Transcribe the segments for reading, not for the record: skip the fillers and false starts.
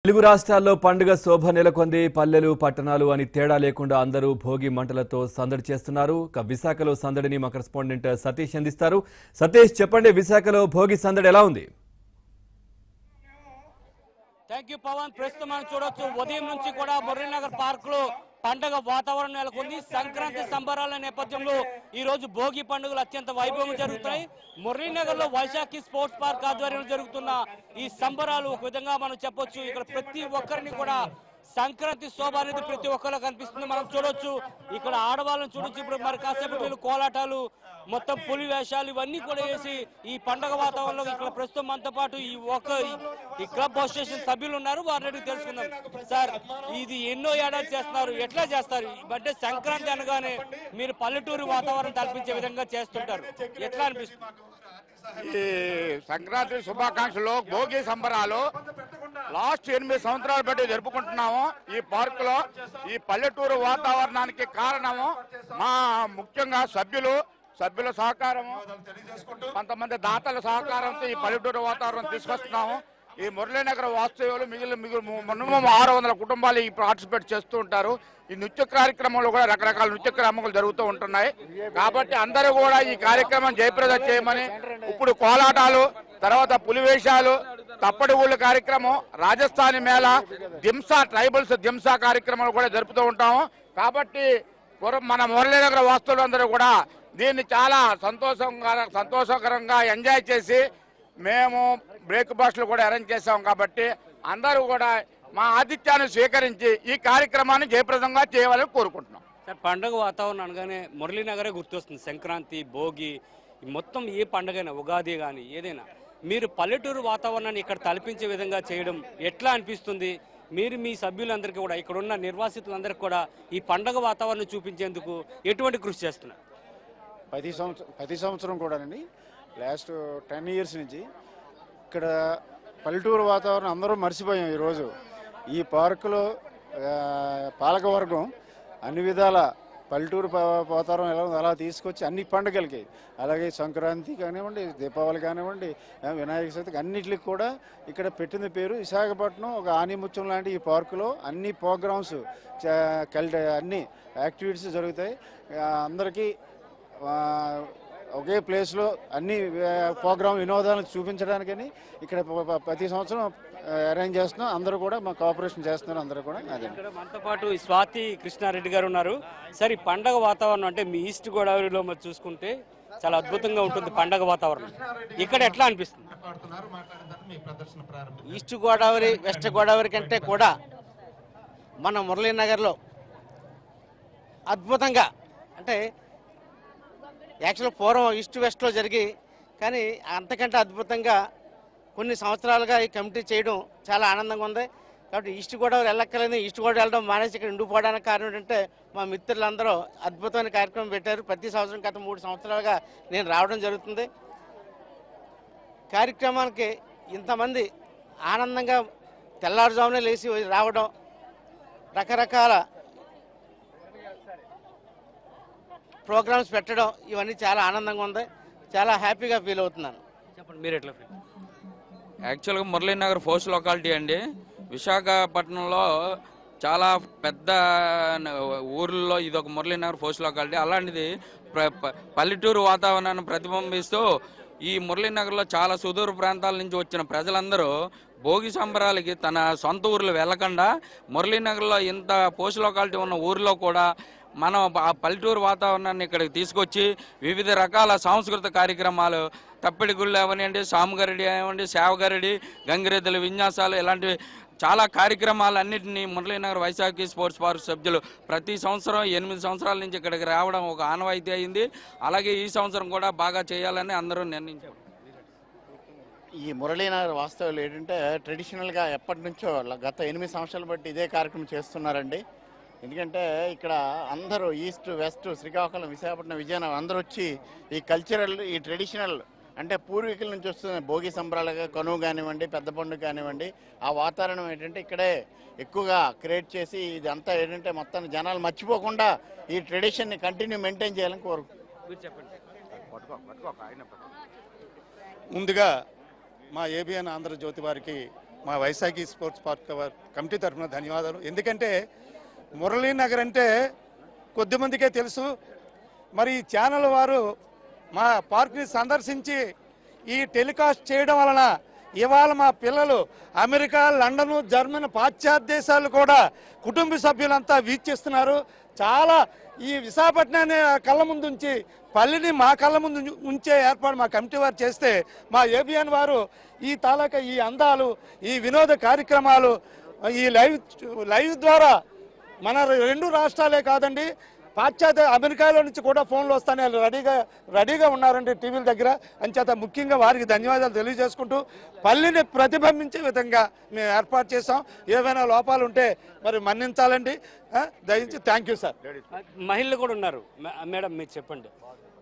తెలుగు రాష్ట్రాల్లో పండుగ శోభ నెలకొంది. పల్లెలు పట్టణాలు అని తేడా లేకుండా అందరూ భోగి మంటలతో సందడి చేస్తున్నారు. విశాఖలో సందడిని మా కరెస్పాండెంట్ సతీష్ అందిస్తారు. సతీష్, చెప్పండి, విశాఖలో భోగి సందడి ఎలా ఉంది? Thank you Pawan. ప్రస్తుతం మనం చూడొచ్చు, ఉదయం నుంచి కూడా మురళీనగర్ పార్క్ లో పండుగ వాతావరణం నెలకొంది. సంక్రాంతి సంబరాల నేపథ్యంలో ఈ రోజు భోగి పండుగలు అత్యంత వైభవంగా జరుగుతున్నాయి. మురళీనగర్ లో వైశాఖి స్పోర్ట్స్ పార్క్ ఆధ్వర్యంలో జరుగుతున్న ఈ సంబరాలు ఒక విధంగా మనం చెప్పొచ్చు. ఇక్కడ ప్రతి ఒక్కరిని కూడా సంక్రాంతి శోభ అనేది ప్రతి ఒక్కరిలో కనిపిస్తుంది. మనం చూడొచ్చు, ఇక్కడ ఆడవాళ్ళని చూడొచ్చు. ఇప్పుడు మరి కాసేపు కోలాటాలు, మొత్తం పులి వేషాలు ఇవన్నీ కూడా వేసి ఈ పండగ వాతావరణంలో ఇక్కడ ప్రస్తుతం మనతో పాటు ఈ క్లబ్ అసోసియేషన్ సభ్యులు ఉన్నారు. వారిని తెలుసుకుందాం. సార్, ఇది ఎన్నో ఏడాది చేస్తున్నారు, ఎట్లా చేస్తారు? అంటే సంక్రాంతి అనగానే మీరు పల్లెటూరు వాతావరణం కల్పించే విధంగా చేస్తుంటారు, ఎట్లా అనిపిస్తుంది? ఈ సంక్రాంతి శుభాకాంక్షలు, భోగి సంబరాలు లాస్ట్ 8 సంవత్సరాలు బట్టి జరుపుకుంటున్నాము. ఈ పార్క్ లో ఈ పల్లెటూరు వాతావరణానికి కారణము మా ముఖ్యంగా సభ్యుల సహకారము, కొంతమంది దాతల సహకారంతో ఈ పల్లెటూరు వాతావరణం తీసుకొస్తున్నాము. ఈ మురళీనగర్ వాస్తవ్యులు మినిమం 600 కుటుంబాలు ఈ పార్టిసిపేట్ చేస్తూ ఉంటారు. ఈ నృత్య కార్యక్రమంలో కూడా రకరకాల నృత్య కార్యక్రమాలు జరుగుతూ ఉంటున్నాయి. కాబట్టి అందరూ కూడా ఈ కార్యక్రమం జయప్రదం చేయమని, ఇప్పుడు కోలాటాలు, తర్వాత పులివేషాలు, తప్పటి ఊళ్ళ కార్యక్రమం, రాజస్థానీ మేళ, ట్రైబల్స్ దింసా కార్యక్రమాలు కూడా జరుపుతూ ఉంటాము. కాబట్టి మన మురళీనగర్ వాస్తువులు అందరూ కూడా దీన్ని చాలా సంతోషకరంగా ఎంజాయ్ చేసి మేము బ్రేక్ఫాస్ట్లు కూడా అరేంజ్ చేసాం. కాబట్టి అందరూ కూడా మా ఆతిథ్యాన్ని స్వీకరించి ఈ కార్యక్రమాన్ని జయప్రదంగా చేయాలని కోరుకుంటున్నాం. సార్, పండుగ వాతావరణం అనగానే మురళీనగరే గుర్తొస్తుంది. సంక్రాంతి, భోగి, మొత్తం ఏ పండుగైనా, ఉగాది కానీ ఏదైనా, మీరు పల్లెటూరు వాతావరణాన్ని ఇక్కడ తలపించే విధంగా చేయడం ఎట్లా అనిపిస్తుంది? మీరు మీ సభ్యులందరికీ కూడా, ఇక్కడ ఉన్న నిర్వాసితులందరికీ కూడా ఈ పండుగ వాతావరణం చూపించేందుకు ఎటువంటి కృషి చేస్తున్నారు? ప్రతి సంవత్సరం కూడానండి, లాస్ట్ 10 years నుంచి ఇక్కడ పల్లెటూరు వాతావరణం అందరూ మర్చిపోయాం. ఈరోజు ఈ పార్కులో పాలకవర్గం అన్ని విధాల పల్లెటూరు వాతావరణం ఎలా ఉందో అలా తీసుకొచ్చి అన్ని పండుగలకి, అలాగే సంక్రాంతి కానివ్వండి, దీపావళి కానివ్వండి, వినాయక చవితికి అన్నిటికి కూడా ఇక్కడ పెట్టిన పేరు విశాఖపట్నం ఒక ఆనిముత్యం లాంటి ఈ పార్కులో అన్ని ప్రోగ్రామ్స్, అన్ని యాక్టివిటీస్ జరుగుతాయి. అందరికీ ఒకే ప్లేస్లో అన్ని ప్రోగ్రామ్ వినోదాలను చూపించడానికని ఇక్కడ ప్రతి సంవత్సరం అరేంజ్ చేస్తున్నాం. అందరూ కూడా మా కోఆపరేషన్ చేస్తున్నారు. అందరూ కూడా అదే. మనతో పాటు స్వాతి కృష్ణారెడ్డి గారు ఉన్నారు. సరే, ఈ పండగ వాతావరణం అంటే మీ ఈస్ట్ గోదావరిలో మరి చూసుకుంటే చాలా అద్భుతంగా ఉంటుంది పండగ వాతావరణం. ఇక్కడ ఎట్లా అనిపిస్తుంది? ఈస్ట్ గోదావరి, వెస్ట్ గోదావరి కంటే కూడా మన మురళీనగర్లో అద్భుతంగా, అంటే యాక్చువల్ పూర్వం ఈస్ట్ వెస్ట్లో జరిగి, కానీ అంతకంటే అద్భుతంగా కొన్ని సంవత్సరాలుగా ఈ కమిటీ చేయడం చాలా ఆనందంగా ఉంది. కాబట్టి ఈస్ట్ గోదావరి వెళ్ళక్కర్లేదు, ఈస్ట్ గోదావరి వెళ్ళడం మానేసి ఇక్కడ ఉండిపోవడానికి కారణం ఏంటంటే మా మిత్రులందరూ అద్భుతమైన కార్యక్రమం పెట్టారు. ప్రతి సంవత్సరం గత 3 సంవత్సరాలుగా నేను రావడం జరుగుతుంది. కార్యక్రమానికి ఇంతమంది ఆనందంగా తెల్లారుజామునే లేచి రావడం, రకరకాల ప్రోగ్రామ్స్ పెట్టడం, ఇవన్నీ చాలా ఆనందంగా ఉంది. చాలా హ్యాపీగా ఫీల్ అవుతున్నాను. చెప్పండి, మీరు ఎట్లా ఫీల్? యాక్చువల్గా మురళీనగర్ ఫోర్స్ లొకాలిటీ అండి. విశాఖపట్నంలో చాలా పెద్ద ఊర్లలో ఇది ఒక మురళీనగర్ ఫోర్స్ లొకాలిటీ. అలాంటిది పల్లెటూరు వాతావరణాన్ని ప్రతిబింబిస్తూ ఈ మురళీనగర్లో చాలా సుదూర ప్రాంతాల నుంచి వచ్చిన ప్రజలందరూ భోగి సంబరాలకి తన సొంత ఊర్లు వెళ్లకుండా మురళీనగర్లో ఇంత పోస్ట్ లొకాలిటీ ఉన్న ఊరిలో కూడా మనం ఆ పల్లెటూరు వాతావరణాన్ని ఇక్కడికి తీసుకొచ్చి వివిధ రకాల సాంస్కృతిక కార్యక్రమాలు, తప్పిడి గుళ్ళు అవనివ్వండి, సాముగారెడ్డి అనివ్వండి, సేవగారెడ్డి, గంగిరెద్దుల విన్యాసాలు, ఇలాంటివి చాలా కార్యక్రమాలన్నింటినీ మురళీనగర్ వైశాఖి స్పోర్ట్స్ పార్క్ సభ్యులు ప్రతి సంవత్సరం 8 సంవత్సరాల నుంచి ఇక్కడికి రావడం ఒక ఆనవాయితీ అయింది. అలాగే ఈ సంవత్సరం కూడా బాగా చేయాలని అందరూ నిర్ణయించారు. ఈ మురళీనగర్ వాస్తవాలు ఏంటంటే ట్రెడిషనల్గా ఎప్పటి నుంచో గత 8 సంవత్సరాలు బట్టి ఇదే కార్యక్రమం చేస్తున్నారండి. ఎందుకంటే ఇక్కడ అందరూ ఈస్ట్ వెస్ట్, శ్రీకాకుళం, విశాఖపట్నం, విజయనగరం అందరూ వచ్చి ఈ కల్చరల్, ఈ ట్రెడిషనల్, అంటే పూర్వీకుల నుంచి వస్తున్న భోగి సంబరాలుగా కనువు కానివ్వండి, పెద్ద పండుగ కానివ్వండి, ఆ వాతావరణం ఏంటంటే ఇక్కడే ఎక్కువగా క్రియేట్ చేసి ఇదంతా ఏంటంటే మొత్తం జనాలు మర్చిపోకుండా ఈ ట్రెడిషన్ని కంటిన్యూ మెయింటైన్ చేయాలని ముందుగా మా ఏబిఎన్ ఆంధ్రజ్యోతి వారికి మా వైశాఖి స్పోర్ట్స్ పార్క్ కమిటీ తరఫున ధన్యవాదాలు. ఎందుకంటే మురళీనగర్ అంటే కొద్దిమందికే తెలుసు. మరి ఈ ఛానల్ వారు మా పార్క్ని సందర్శించి ఈ టెలికాస్ట్ చేయడం వలన ఇవాళ మా పిల్లలు అమెరికా, లండను, జర్మనీ, పాశ్చాత్య దేశాలు కూడా కుటుంబ సభ్యులంతా వీక్షిస్తున్నారు. చాలా ఈ విశాఖపట్నాన్ని కళ్ళ ముందు ఉంచి పల్లిని మా కళ్ళ ముందు ఉంచే ఏర్పాటు మా కమిటీ వారు చేస్తే మా ఏబిఎన్ వారు ఈ తాలూకా ఈ అందాలు, ఈ వినోద కార్యక్రమాలు ఈ లైవ్ ద్వారా మన 2 రాష్ట్రాలే కాదండి, పాశ్చాత్య అమెరికాలో నుంచి కూడా ఫోన్లు వస్తానే రెడీగా ఉన్నారండి టీవీల దగ్గర. అంచేత ముఖ్యంగా వారికి ధన్యవాదాలు తెలియజేసుకుంటూ పల్లిని ప్రతిబింబించే విధంగా మేము ఏర్పాటు చేసాం. ఏవైనా లోపాలు ఉంటే మరి మన్నించాలండి, దయించి. Thank you sir. మహిళలు కూడా ఉన్నారు. మేడం మీరు చెప్పండి,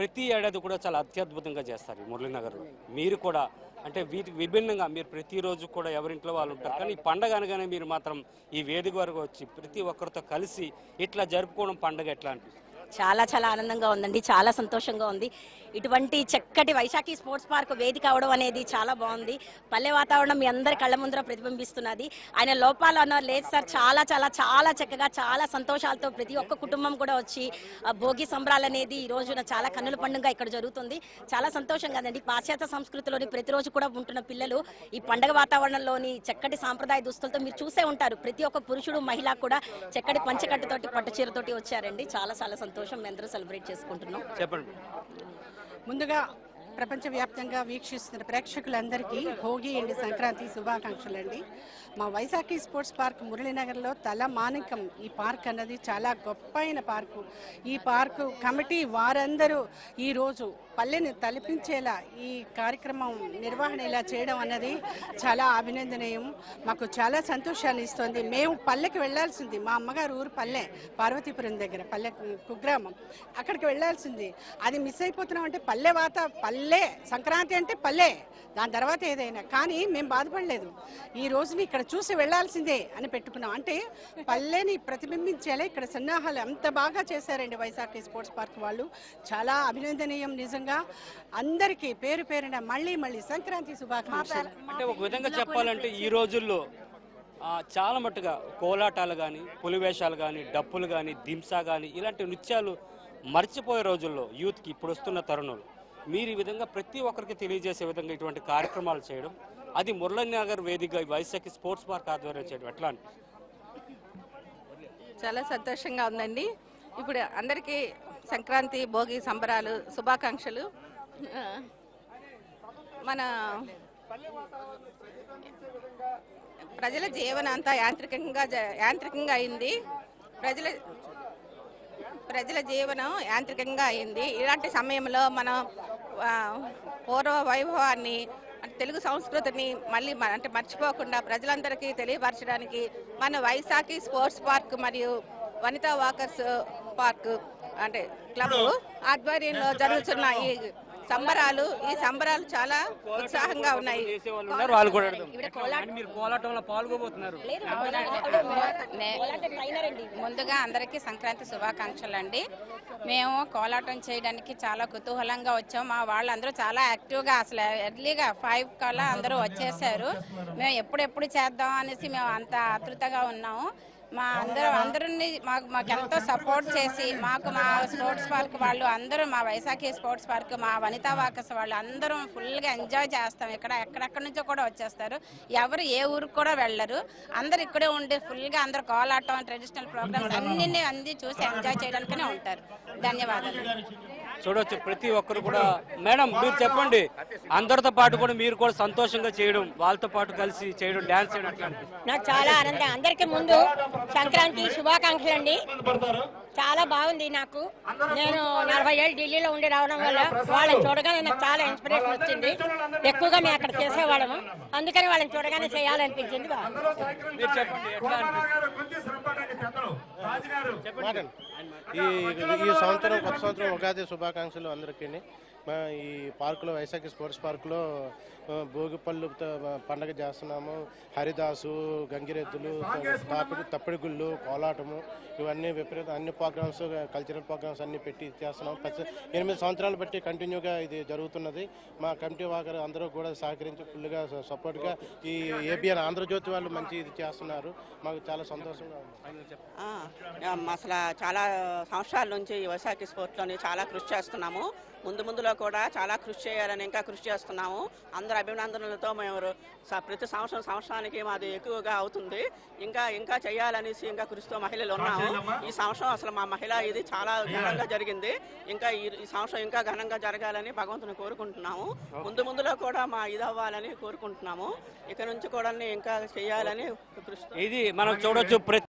ప్రతి ఏడాది కూడా చాలా అత్యద్భుతంగా చేస్తారు ఈ మురళీనగర్. మీరు కూడా అంటే విభిన్నంగా మీరు ప్రతిరోజు కూడా ఎవరింట్లో వాళ్ళు ఉంటారు, కానీ ఈ పండగ అనగానే మీరు మాత్రం ఈ వేదిక వరకు వచ్చి ప్రతి ఒక్కరితో కలిసి ఇట్లా జరుపుకోవడం పండగ ఎట్లా అనిపిస్తుంది? చాలా చాలా ఆనందంగా ఉందండి, చాలా సంతోషంగా ఉంది. ఇటువంటి చక్కటి వైశాఖి స్పోర్ట్స్ పార్క్ వేదిక అవడం అనేది చాలా బాగుంది. పల్లె వాతావరణం మీ అందరి కళ్ళ ముందర ప్రతిబింబిస్తున్నది. ఆయన లోపాలు అన్నారు లేదు సార్, చాలా చాలా చాలా చక్కగా చాలా సంతోషాలతో ప్రతి ఒక్క కుటుంబం కూడా వచ్చి భోగి సంబరాలు అనేది ఈ రోజున చాలా కన్నుల పండుగ ఇక్కడ జరుగుతుంది. చాలా సంతోషంగా ఉందండి. పాశ్చాత్య సంస్కృతిలోని ప్రతిరోజు కూడా ఉంటున్న పిల్లలు ఈ పండగ వాతావరణంలోని చక్కటి సాంప్రదాయ దుస్తులతో మీరు చూసే ఉంటారు. ప్రతి ఒక్క పురుషుడు మహిళ కూడా చక్కటి పంచకట్టుతోటి పట్టు చీరతోటి వచ్చారండి. చాలా చాలా సంతోషం. మేము అందరూ సెలబ్రేట్ చేసుకుంటున్నాం. చెప్పండి. ముందుగా ప్రపంచవ్యాప్తంగా వీక్షిస్తున్న ప్రేక్షకులందరికీ భోగి అండ్ సంక్రాంతి శుభాకాంక్షలు అండి. మా వైశాఖి స్పోర్ట్స్ పార్క్ మురళీనగర్లో తలమానికం. ఈ పార్క్ అన్నది చాలా గొప్పైన పార్కు. ఈ పార్కు కమిటీ వారందరూ ఈరోజు పల్లెని తలపించేలా ఈ కార్యక్రమం నిర్వహణ ఇలా చేయడం అన్నది చాలా అభినందనీయం. మాకు చాలా సంతోషాన్ని ఇస్తుంది. మేము పల్లెకి వెళ్లాల్సింది, మా అమ్మగారు ఊరు పల్లె, పార్వతీపురం దగ్గర పల్లె కుగ్రామం, అక్కడికి వెళ్లాల్సింది. అది మిస్ అయిపోతున్నాం. అంటే పల్లె సంక్రాంతి అంటే పల్లె, దాని తర్వాత ఏదైనా. కానీ మేము బాధపడలేదు. ఈ రోజుని ఇక్కడ చూసి వెళ్లాల్సిందే అని పెట్టుకున్నాం. అంటే పల్లెని ప్రతిబింబించేలా ఇక్కడ సన్నాహాలు అంత బాగా చేశారండి వైశాఖి స్పోర్ట్స్ పార్క్ వాళ్ళు. చాలా అభినందనీయం నిజంగా. అందరికీ పేరు పేరున మళ్ళీ సంక్రాంతి శుభాకాంక్షలు. అంటే ఒక విధంగా చెప్పాలంటే ఈ రోజుల్లో చాలా మట్టుగా కోలాటాలు కానీ, పులివేషాలు కానీ, డప్పులు కానీ, దింసా కానీ ఇలాంటి నృత్యాలు మర్చిపోయే రోజుల్లో యూత్కి ఇప్పుడు వస్తున్న తరుణులు మీరు ఈ విధంగా ప్రతి ఒక్కరికి తెలియజేసే విధంగా ఇటువంటి కార్యక్రమాలు చేయడం, అది మురళీనగర్ వేదిక వైశాఖి స్పోర్ట్స్ పార్క్ ఆధ్వర్యం చేయడం ఎట్లా అనిపిస్తుంది? చాలా సంతోషంగా ఉందండి. ఇప్పుడు అందరికీ సంక్రాంతి, భోగి సంబరాలు శుభాకాంక్షలు. మన ప్రజల జీవనం అంతా యాంత్రికంగా అయింది. ప్రజల జీవనం యాంత్రికంగా అయింది. ఇలాంటి సమయంలో మనం పూర్వ వైభవాన్ని, తెలుగు సంస్కృతిని మళ్ళీ అంటే మర్చిపోకుండా ప్రజలందరికీ తెలియపరచడానికి మన వైశాఖి స్పోర్ట్స్ పార్క్ మరియు వనితా వాకర్స్ పార్క్ అంటే క్లబ్ ఆధ్వర్యంలో జరుగుతున్న ఈ సంబరాలు చాలా ఉత్సాహంగా ఉన్నాయి. ముందుగా అందరికీ సంక్రాంతి శుభాకాంక్షలు అండి. మేము కోలాటం చేయడానికి చాలా కుతూహలంగా వచ్చాం. మా వాళ్ళందరూ చాలా యాక్టివ్గా అసలు ఎర్లీగా 5 కల్లా అందరూ వచ్చేసారు. మేము ఎప్పుడెప్పుడు చేద్దాం అనేసి మేము అంత ఆతృతగా ఉన్నాము. మా అందరినీ మాకు ఎంతో సపోర్ట్ చేసి మా స్పోర్ట్స్ పార్క్ వాళ్ళు అందరూ, మా వైశాఖి స్పోర్ట్స్ పార్క్, మా వనితా వాకర్స్ వాళ్ళు అందరం ఫుల్గా ఎంజాయ్ చేస్తాం. ఎక్కడెక్కడి నుంచో కూడా వచ్చేస్తారు. ఎవరు ఏ ఊరికి కూడా వెళ్ళరు. అందరు ఇక్కడే ఉండి ఫుల్గా అందరు కోలాటం, ట్రెడిషనల్ ప్రోగ్రామ్స్ అన్ని చూసి ఎంజాయ్ చేయడానికనే ఉంటారు. ధన్యవాదాలు. చూడొచ్చు ప్రతి ఒక్కరు కూడా. మేడం మీరు చెప్పండి, అందరితో పాటు కూడా మీరు కూడా సంతోషంగా చేయడం, వాళ్ళతో పాటు కలిసి చేయడం, డాన్స్ చేయడం అట్లా నాకు చాలా ఆనందం. అందరికీ ముందు సంక్రాంతి శుభాకాంక్షలు అండి. చాలా బాగుంది. నాకు నేను 40 ఏళ్ళు ఢిల్లీలో ఉండి రావడం వల్ల వాళ్ళని చూడగానే నాకు చాలా ఇన్స్పిరేషన్ వచ్చింది. ఎక్కువగా మేము అక్కడ చేసేవాళ్ళము, అందుకని వాళ్ళని చూడగానే చేయాలనిపించింది. ఈ సంవత్సరం కొత్త సంవత్సరం ఉగాది శుభాకాంక్షలు అందరికీ. ఈ పార్కులో వైశాఖి స్పోర్ట్స్ పార్కులో భోగిపళ్ళు పండగ చేస్తున్నాము. హరిదాసు, గంగిరెద్దులు, తప్పిడి గుళ్ళు, కోలాటము ఇవన్నీ అన్ని ప్రోగ్రామ్స్, కల్చరల్ ప్రోగ్రామ్స్ అన్ని పెట్టి చేస్తున్నాము. 8 సంవత్సరాలు బట్టి కంటిన్యూగా ఇది జరుగుతున్నది. మా కమిటీ వారు అందరూ కూడా సహకరించి ఫుల్గా సపోర్ట్గా ఈ ఏబిఎన్ ఆంధ్రజ్యోతి వాళ్ళు మంచి ఇది చేస్తున్నారు. మాకు చాలా సంతోషంగా ఉంది. అసలు చాలా సంవత్సరాల నుంచి ఈ వైశాఖి స్పోర్ట్లోని చాలా కృషి చేస్తున్నాము. ముందులో కూడా చాలా కృషి చేయాలని ఇంకా కృషి చేస్తున్నాము. అందరు అభినందనలతో మేము ప్రతి సంవత్సరానికి మాది ఎక్కువగా అవుతుంది. ఇంకా చేయాలనేసి ఇంకా కృషితో మహిళలు ఉన్నాము. ఈ సంవత్సరం అసలు మా మహిళ ఇది చాలా ఘనంగా జరిగింది. ఇంకా ఈ సంవత్సరం ఇంకా ఘనంగా జరగాలని భగవంతుని కోరుకుంటున్నాము. ముందులో కూడా మా ఇది అవ్వాలని కోరుకుంటున్నాము. ఇక నుంచి కూడా ఇంకా చేయాలని కృషి. ఇది మనం చూడొచ్చు.